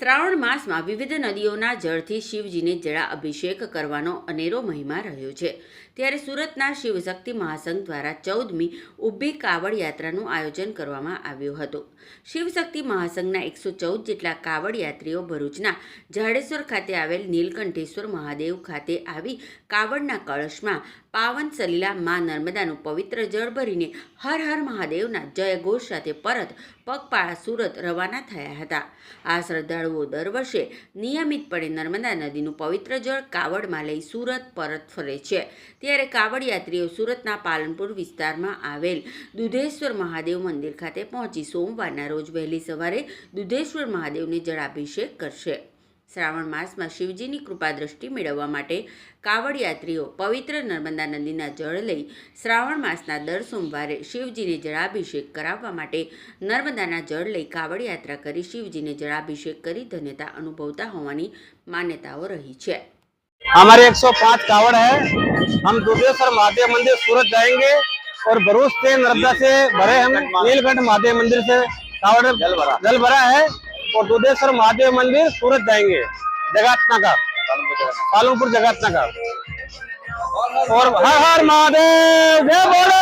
શ્રાવણ માસમાં વિવિધ નદીઓના જળથી શિવજીને જળા અભિષેક કરવાનો અનેરો મહિમા રહ્યો છે। ત્યારે સુરતના શિવશક્તિ મહાસંઘ દ્વારા 14મી ઊભી કાવડ યાત્રાનું આયોજન કરવામાં આવ્યું હતું। શિવશક્તિ મહાસંઘના 114 જેટલા કાવડ યાત્રીઓ ભરૂચના જાડેશ્વર ખાતે આવેલ નીલકંઠેશ્વર મહાદેવ ખાતે આવી કાવડના કળશમાં પાવન સલીલા માં નર્મદાનું પવિત્ર જળ ભરીને હર હર મહાદેવના જયઘોષ સાથે પરત પગપાળા સુરત રવાના થયા હતા। આ શ્રદ્ધાળુઓ દર વર્ષે નિયમિતપણે નર્મદા નદીનું પવિત્ર જળ કાવડમાં લઈ સુરત પરત ફરે છે। ત્યારે કાવડ યાત્રીઓ સુરતના પાલનપુર વિસ્તારમાં આવેલ દુધેશ્વર મહાદેવ મંદિર ખાતે પહોંચી સોમવારના રોજ વહેલી સવારે દુધેશ્વર મહાદેવને જળાભિષેક કરશે। શ્રાવણ માસમાં શિવજીની કૃપા દ્રષ્ટિ મેળવવા માટે કાવડ યાત્રીઓ પવિત્ર નર્મદા નદીના જળ લઈ શ્રાવણ માસના દર સોમવારે શિવજીને જળાભિષેક કરાવવા માટે નર્મદાના જળ લઈ કાવડ યાત્રા કરી શિવજીને जलाभिषेक કરી ધન્યता अनुभवता होवानी मान्यताओं रही है। हमारे 105 कावड़ है। हम दुधेश्वर महादेव मंदिर सूरत जाएंगे और भरूच से नर्मदा से भरे हम नीलकंठ महादेव मंदिर से कावड़ जल भरा है और दुधेश्वर महादेव मंदिर सूरत जाएंगे जगातना का पालनपुर जगातना का और हर हर महादेव जय बोलो।